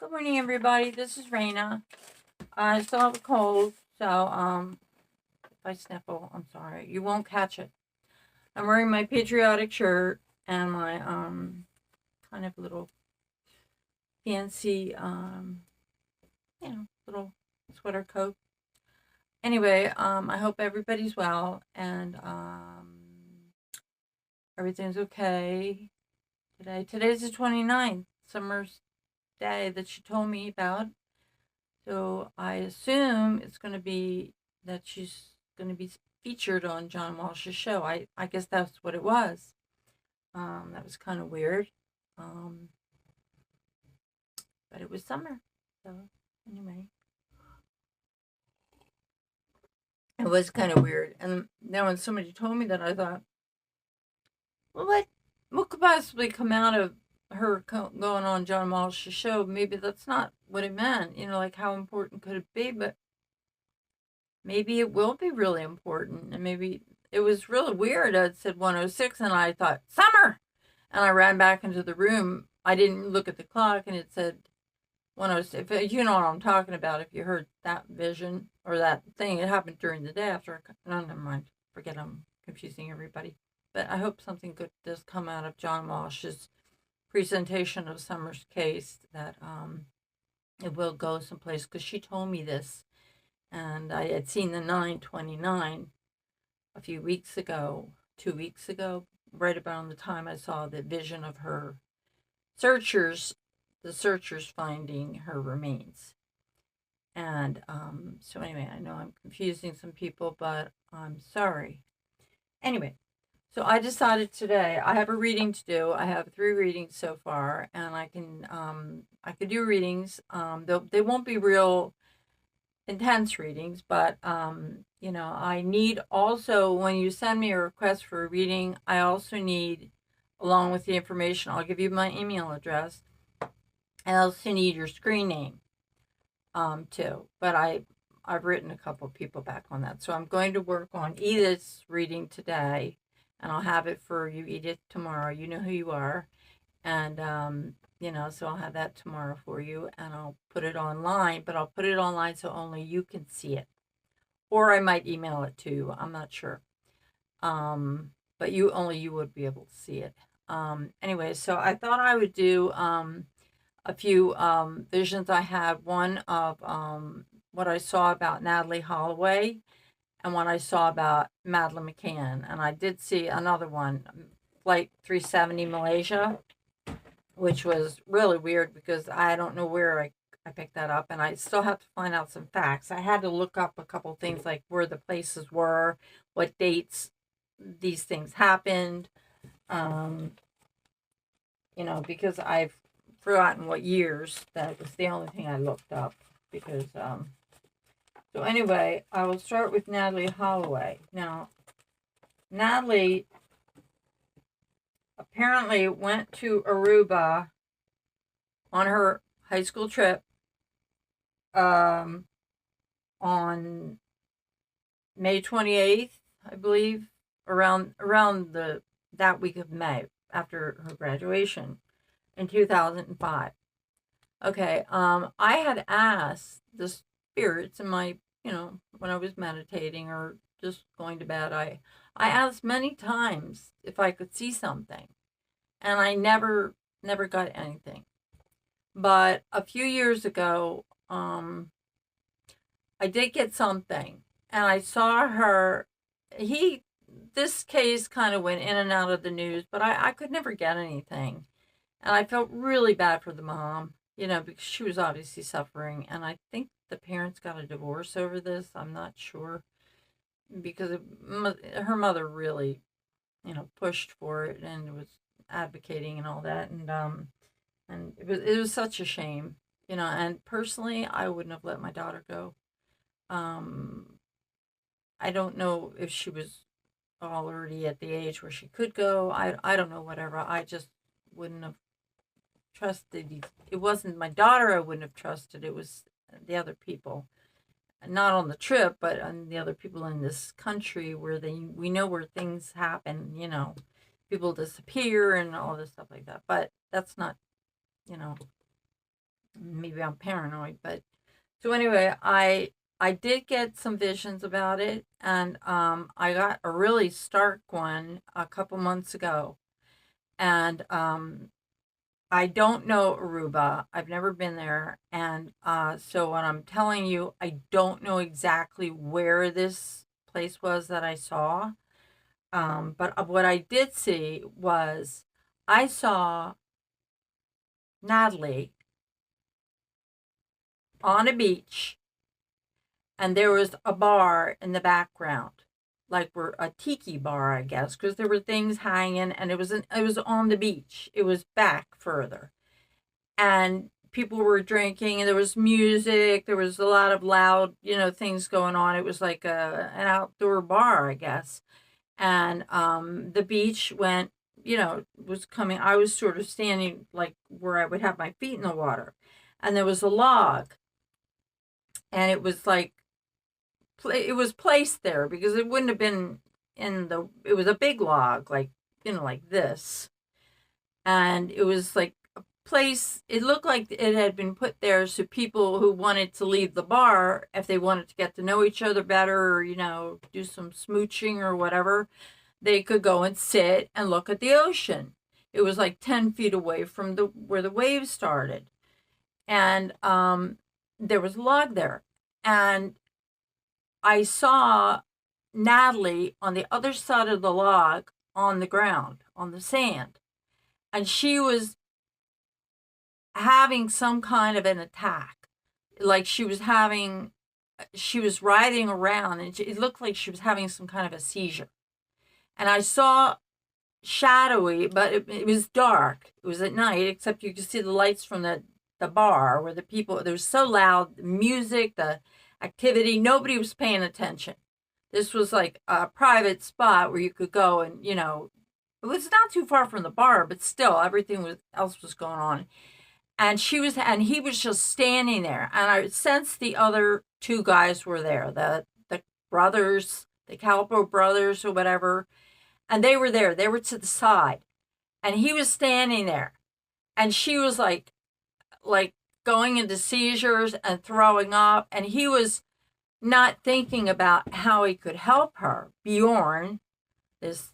Good morning, everybody. This is Raina. I still have a cold, so if I sniffle, I'm sorry. You won't catch it. I'm wearing my patriotic shirt and my kind of little fancy little sweater coat. Anyway, I hope everybody's well and everything's okay today. Today's the 29th, summer's day that she told me about. So I assume it's going to be that she's going to be featured on John Walsh's show. I guess that's what it was. That was kind of weird. Um, but it was summer. So anyway, it was kind of weird. And then when somebody told me that, I thought, well, what could possibly come out of her going on John Walsh's show? Maybe that's not what it meant. Like how important could it be? But maybe it will be really important. And maybe it was really weird. It said 106, and I thought, summer! And I ran back into the room. I didn't look at the clock, and it said 106. If you know what I'm talking about, if you heard that vision or that thing, it happened during the day after. No, never mind. Forget I'm confusing everybody. But I hope something good does come out of John Walsh's presentation of Summer's case, that it will go someplace, because she told me this. And I had seen the 929 a few weeks ago, 2 weeks ago, right about the time I saw the vision of her the searchers finding her remains. And so anyway, I know I'm confusing some people, but I'm sorry. Anyway, so I decided today I have a reading to do. I have 3 readings so far, and I could do readings. They won't be real intense readings, but I need also, when you send me a request for a reading, I also need, along with the information, I'll give you my email address. I also need your screen name too. But I've written a couple of people back on that, so I'm going to work on Edith's reading today, and I'll have it for you, Edith, tomorrow. You know who you are. And so I'll have that tomorrow for you, and I'll put it online, but I'll put it online so only you can see it. Or I might email it to you. I'm not sure. But you would be able to see it. Anyway, so I thought I would do a few visions I had. One of what I saw about Natalie Holloway, and one I saw about Madeleine McCann. And I did see another one, Flight 370 Malaysia, which was really weird because I don't know where I picked that up, and I still have to find out some facts. I had to look up a couple things, like where the places were, what dates these things happened, because I've forgotten what years. That was the only thing I looked up, because, so anyway, I will start with Natalie Holloway. Now, Natalie apparently went to Aruba on her high school trip on May 28th, I believe, around that week of May, after her graduation in 2005. Okay, I had asked the spirits in my, when I was meditating or just going to bed, I asked many times if I could see something, and I never got anything. But a few years ago, I did get something, and I saw her. This case kind of went in and out of the news, but I could never get anything. And I felt really bad for the mom, because she was obviously suffering. And I think the parents got a divorce over this. I'm not sure, because her mother really, pushed for it and was advocating and all that. And it was such a shame, and personally, I wouldn't have let my daughter go. I don't know if she was already at the age where she could go. I don't know, whatever. I just wouldn't have trusted. It wasn't my daughter I wouldn't have trusted. It was the other people, not on the trip, but on the other people in this country, where we know where things happen, people disappear and all this stuff like that. But that's not, maybe I'm paranoid, but so anyway, I did get some visions about it, and I got a really stark one a couple months ago, and I don't know Aruba. I've never been there, and so what I'm telling you, I don't know exactly where this place was that I saw. But what I did see was I saw Natalie on a beach, and there was a bar in the background, like we're a tiki bar, I guess, because there were things hanging, and it was on the beach. It was back further, and people were drinking, and there was music. There was a lot of loud, things going on. It was like an outdoor bar, I guess. And the beach went, was coming. I was sort of standing like where I would have my feet in the water, and there was a log, and it was like it was placed there because it wouldn't have been it was a big log, like, like this. And it was like a place, it looked like it had been put there so people who wanted to leave the bar, if they wanted to get to know each other better, or, do some smooching or whatever, they could go and sit and look at the ocean. It was like 10 feet away from where the waves started. And there was a log there. And I saw Natalie on the other side of the log on the ground, on the sand. And she was having some kind of an attack. Like she was riding around, and it looked like she was having some kind of a seizure. And I saw shadowy, but it was dark. It was at night, except you could see the lights from the bar where the people, it was so loud, the music, the activity, nobody was paying attention. This was like a private spot where you could go and, it was not too far from the bar, but still everything else was going on. And he was just standing there. And I sensed the other two guys were there, the brothers, the Calpo brothers or whatever. And they were there. They were to the side. And he was standing there. And she was like going into seizures and throwing up. And he was not thinking about how he could help her. Bjorn, this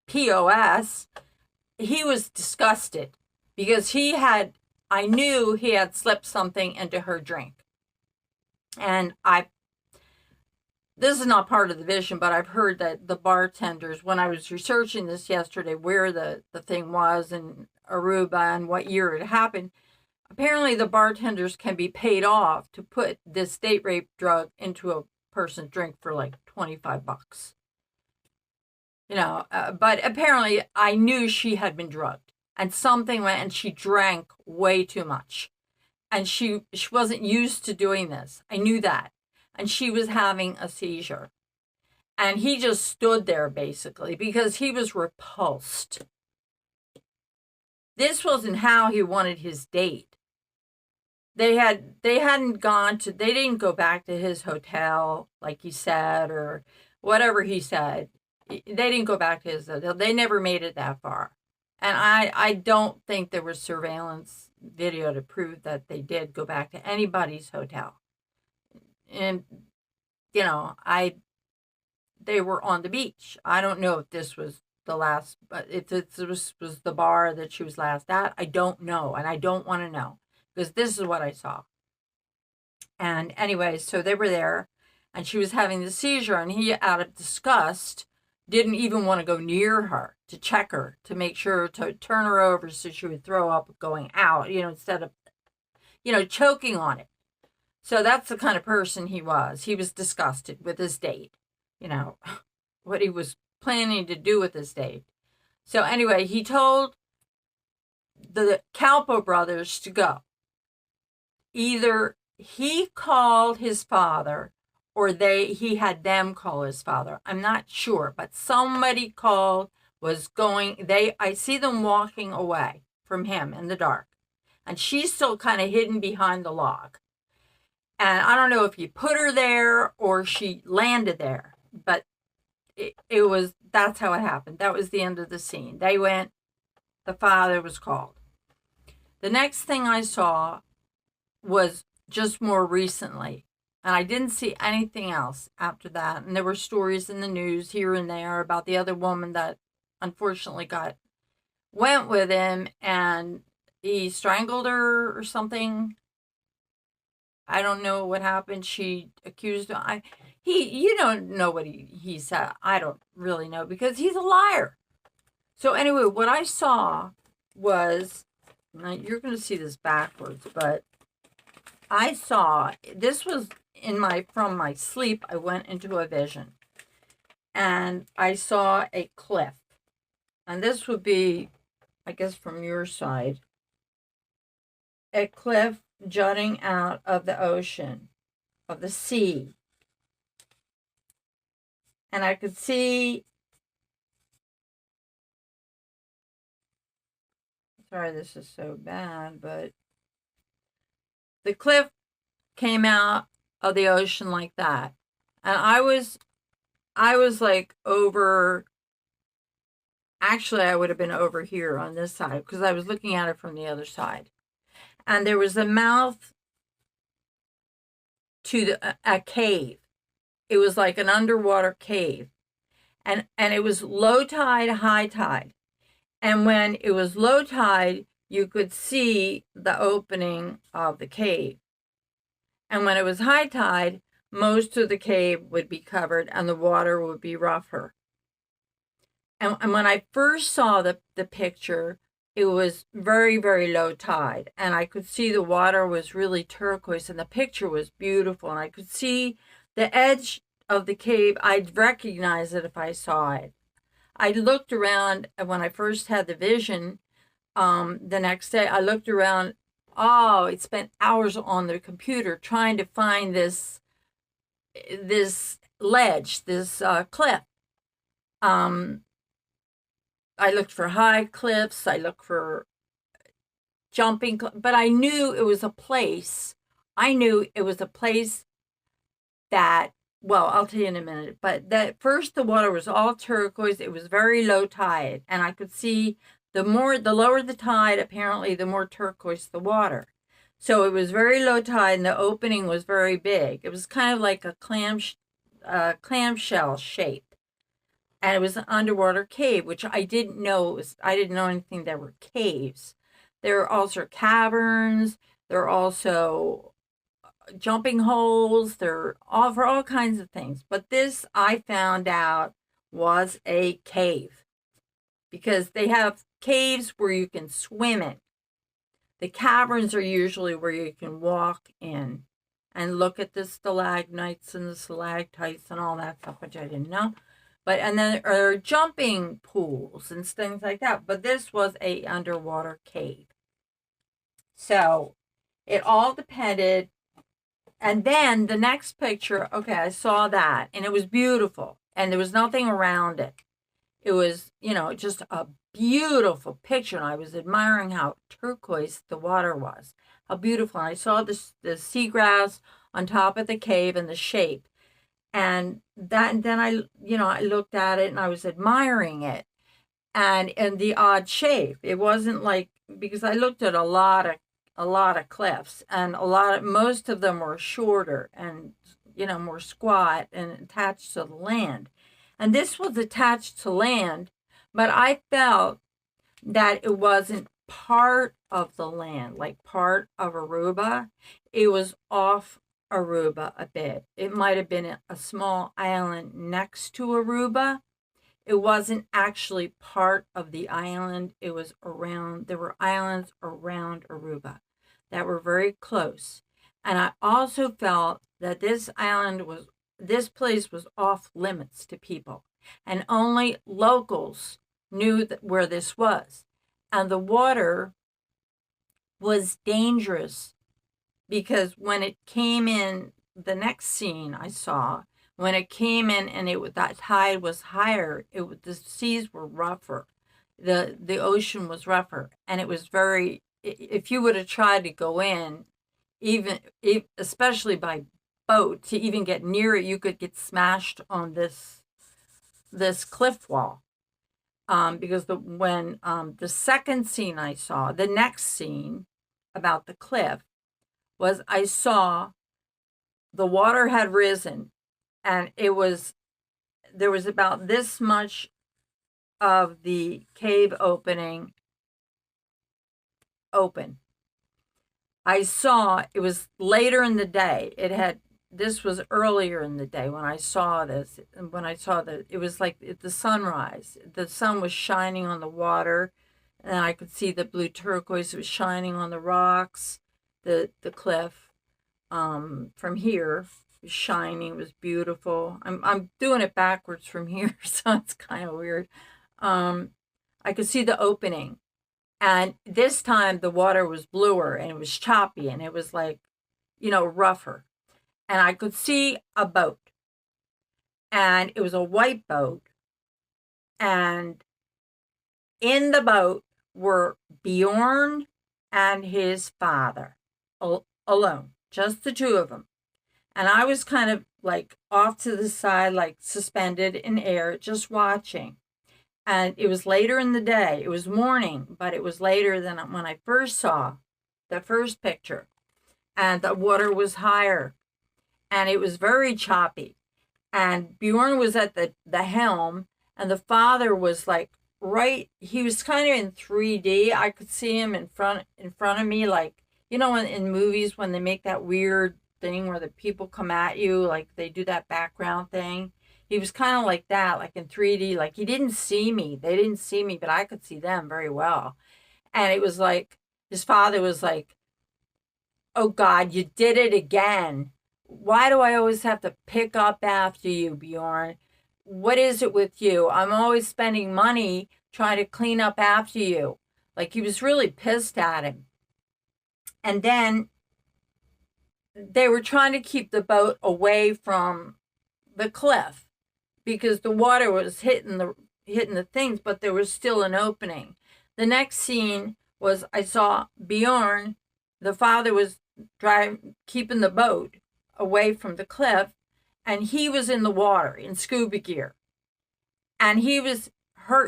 POS, he was disgusted because I knew he had slipped something into her drink. And this is not part of the vision, but I've heard that the bartenders, when I was researching this yesterday, where the thing was in Aruba and what year it happened, apparently the bartenders can be paid off to put this date rape drug into a person's drink for like $25. But apparently I knew she had been drugged, and something went, and she drank way too much. And she wasn't used to doing this. I knew that. And she was having a seizure. And he just stood there basically because he was repulsed. This wasn't how he wanted his date. They didn't go back to his hotel like he said, or whatever he said. They didn't go back to his hotel. They never made it that far. And I don't think there was surveillance video to prove that they did go back to anybody's hotel. And, they were on the beach. I don't know if this was the last, but if this was the bar that she was last at, I don't know. And I don't want to know because this is what I saw. And anyway, so they were there and she was having the seizure, and he, out of disgust, didn't even want to go near her to check her, to make sure to turn her over so she would throw up going out, instead of, choking on it. So that's the kind of person he was. He was disgusted with his date, what he was planning to do with his date. So anyway, he told the Calpo brothers to go. Either he called his father or he had them call his father. I'm not sure, but somebody called, I see them walking away from him in the dark. And she's still kind of hidden behind the log. And I don't know if he put her there or she landed there, but that's how it happened. That was the end of the scene. They went, the father was called. The next thing I saw was just more recently, and I didn't see anything else after that. And there were stories in the news here and there about the other woman that unfortunately went with him, and he strangled her or something. I don't know what happened. She accused him. You don't know what he said. I don't really know because he's a liar. So anyway, what I saw was, now you're going to see this backwards, but I saw, this was from my sleep, I went into a vision. And I saw a cliff. And this would be, I guess from your side, a cliff jutting out of the ocean, of the sea. And I could see, sorry, this is so bad, but the cliff came out of the ocean like that. And I was like over, actually I would have been over here on this side because I was looking at it from the other side. And there was a mouth to a cave. It was like an underwater cave. And it was low tide, high tide. And when it was low tide, you could see the opening of the cave. And when it was high tide, most of the cave would be covered and the water would be rougher. And when I first saw the picture, it was very, very low tide. And I could see the water was really turquoise and the picture was beautiful. And I could see the edge of the cave. I'd recognize it if I saw it. I looked around, and when I first had the vision, the next day, I looked around. Oh, it spent hours on the computer trying to find this ledge, this cliff. I looked for high cliffs. I looked for jumping, but I knew it was a place. I knew it was a place that, well, I'll tell you in a minute, but that first the water was all turquoise. It was very low tide, and I could see the lower the tide, apparently the more turquoise the water. So it was very low tide, and the opening was very big. It was kind of like a clamshell shape. And it was an underwater cave, which I didn't know. I didn't know anything that were caves. There are also caverns. There are also jumping holes. They're all for all kinds of things. But this, I found out, was a cave. Because they have caves where you can swim in. The caverns are usually where you can walk in and look at the stalagmites and the stalactites and all that stuff, which I didn't know. And then there are jumping pools and things like that. But this was a underwater cave. So it all depended. And then the next picture, okay, I saw that. And it was beautiful. And there was nothing around it. It was, just a beautiful picture. And I was admiring how turquoise the water was. How beautiful. And I saw the seagrass on top of the cave and the shape. And then I looked at it and I was admiring it, and the odd shape. It wasn't like, because I looked at a lot of cliffs, and most of them were shorter and more squat and attached to the land, and this was attached to land, but I felt that it wasn't part of the land, like part of Aruba. It was off Aruba a bit. It might have been a small island next to Aruba. It wasn't actually part of the island. It was around, there were islands around Aruba that were very close. And I also felt that this place was off limits to people. And only locals knew where this was. And the water was dangerous. Because when it came in, the next scene I saw, when it came in and that tide was higher, the seas were rougher. The ocean was rougher. And it was very, if you would have tried to go in, especially by boat, to even get near it, you could get smashed on this cliff wall. Because when the second scene I saw, the next scene, about the cliff was I saw the water had risen, and there was about this much of the cave opening open. I saw it was later in the day. This was earlier in the day when I saw this. And when I saw it was like the sunrise. The sun was shining on the water, and I could see the blue turquoise was shining on the rocks. The cliff from here was shining. It was beautiful. I'm doing it backwards from here, so it's kind of weird. I could see the opening. And this time the water was bluer and it was choppy and it was like, rougher. And I could see a boat. And it was a white boat. And in the boat were Bjorn and his father alone, just the two of them. And I was kind of like off to the side, like suspended in air, just watching. And it was later in the day. It was morning, but it was later than when I first saw the first picture. And the water was higher. And it was very choppy. And Bjorn was at the helm. And the father was like he was kind of in 3D. I could see him in front of me. Like, in movies when they make that weird thing where the people come at you, like they do that background thing. He was kind of like that, like in 3D, like he didn't see me. They didn't see me, but I could see them very well. And it was like, his father was like, "Oh God, you did it again. Why do I always have to pick up after you, Bjorn? What is it with you? I'm always spending money trying to clean up after you." Like he was really pissed at him. And then they were trying to keep the boat away from the cliff, because the water was hitting the things, but there was still an opening. The next scene was I saw Bjorn, the father was keeping the boat away from the cliff, and he was in the water in scuba gear. And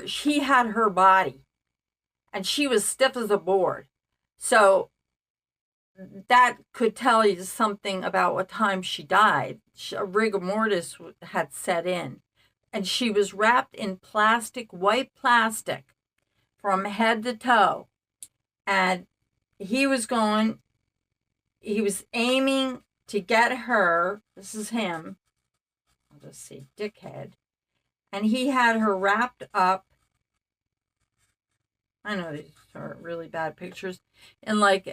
she had her body, and she was stiff as a board. So that could tell you something about what time she died. Rigor mortis had set in. And she was wrapped in white plastic, from head to toe. And he was aiming to get her. This is him. I'll just see, dickhead. And he had her wrapped up. I know these are really bad pictures. In like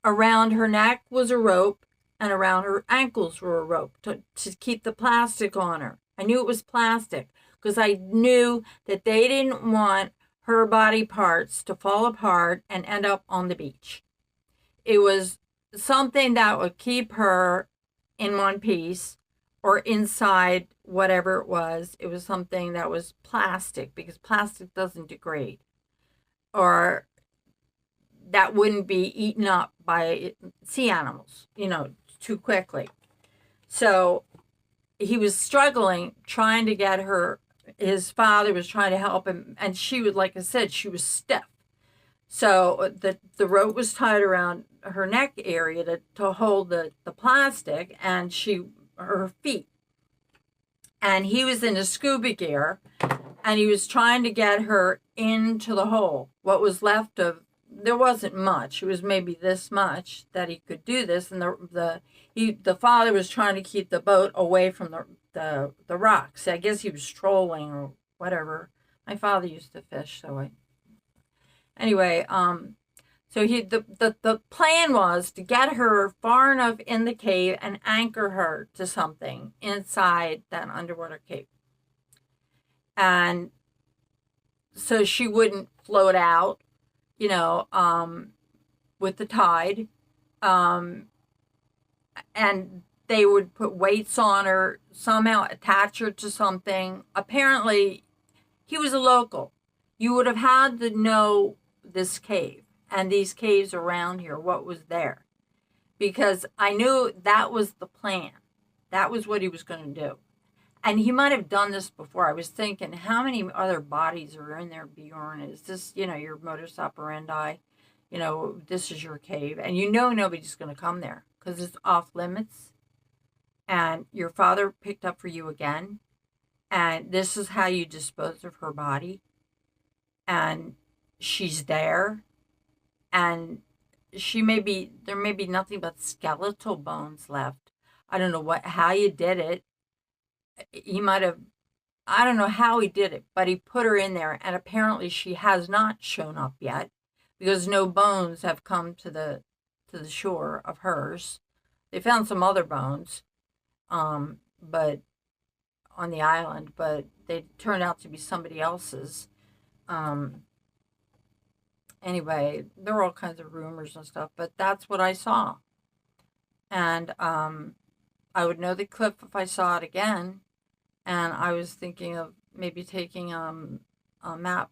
around her neck was a rope, and around her ankles were a rope to keep the plastic on her. I knew it was plastic because I knew that they didn't want her body parts to fall apart and end up on the beach. It was something that would keep her in one piece or inside whatever it was. It was something that was plastic, because plastic doesn't degrade, or that wouldn't be eaten up by sea animals, too quickly. So he was struggling, trying to get her. His father was trying to help him, and she was, like I said, she was stiff. So the rope was tied around her neck area to hold the plastic, and her feet. And he was in a scuba gear, and he was trying to get her into the hole. What was left of, there wasn't much. It was maybe this much that he could do this, and the father was trying to keep the boat away from the rocks. I guess he was trolling or whatever. My father used to fish, so anyway, so the plan was to get her far enough in the cave and anchor her to something inside that underwater cave, and so she wouldn't float out, with the tide, and they would put weights on her, somehow attach her to something. Apparently, he was a local. You would have had to know this cave and these caves around here, what was there, because I knew that was the plan. That was what he was going to do. And he might have done this before. I was thinking, how many other bodies are in there, Bjorn? Is this, your modus operandi? This is your cave. And nobody's going to come there because it's off limits. And your father picked up for you again. And this is how you dispose of her body. And she's there. And there may be nothing but skeletal bones left. I don't know how you did it. He might have, I don't know how he did it, but he put her in there, and apparently she has not shown up yet because no bones have come to the shore of hers. They found some other bones, but on the island, but they turned out to be somebody else's. Anyway, there were all kinds of rumors and stuff, but that's what I saw. And I would know the cliff if I saw it again. And I was thinking of maybe taking a map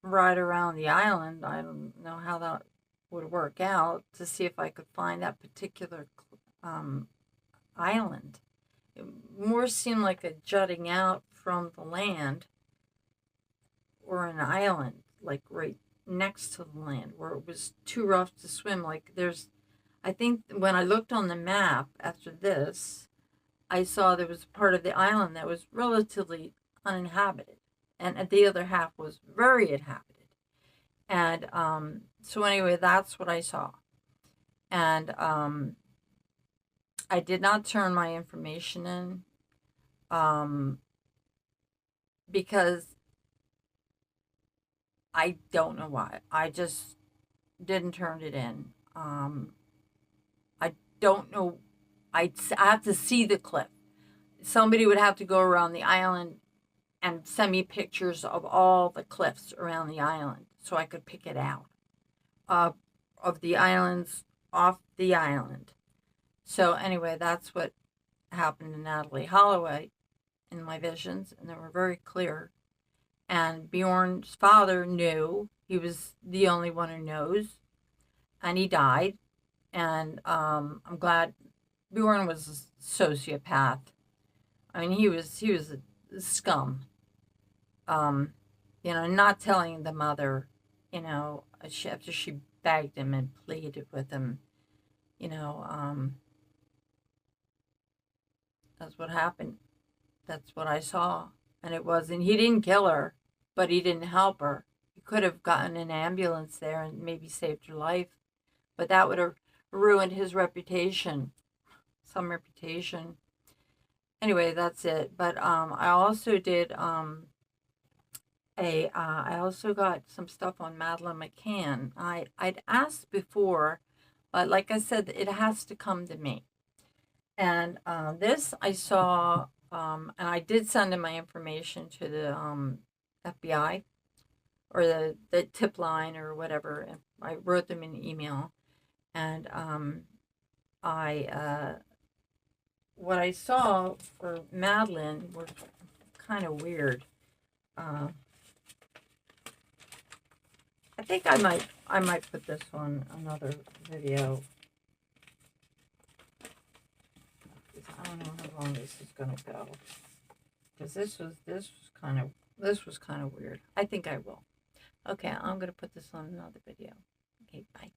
ride around the island. I don't know how that would work out to see if I could find that particular island. It more seemed like a jutting out from the land or an island, like right next to the land where it was too rough to swim. I think when I looked on the map after this, I saw there was a part of the island that was relatively uninhabited, and the other half was very inhabited. And so anyway, that's what I saw. And I did not turn my information in because I don't know why. I just didn't turn it in. I don't know. I have to see the cliff. Somebody would have to go around the island and send me pictures of all the cliffs around the island so I could pick it out of the islands off the island. So anyway, that's what happened to Natalie Holloway in my visions, and they were very clear. And Bjorn's father knew. He was the only one who knows, and he died. And I'm glad. Bjorn was a sociopath. I mean, he was a scum. Not telling the mother, after she begged him and pleaded with him, that's what happened. That's what I saw. And he didn't kill her, but he didn't help her. He could have gotten an ambulance there and maybe saved her life, but that would have ruined his reputation. Some reputation. Anyway, that's it. But I also did I also got some stuff on Madeleine McCann. I'd asked before, but like I said, it has to come to me. And this I saw, and I did send in my information to the FBI or the tip line or whatever. And I wrote them in an email, and what I saw for Madeleine was kind of weird. I think I might put this on another video. I don't know how long this is gonna go, because this was kind of weird. I think I will. Okay, I'm gonna put this on another video. Okay, bye.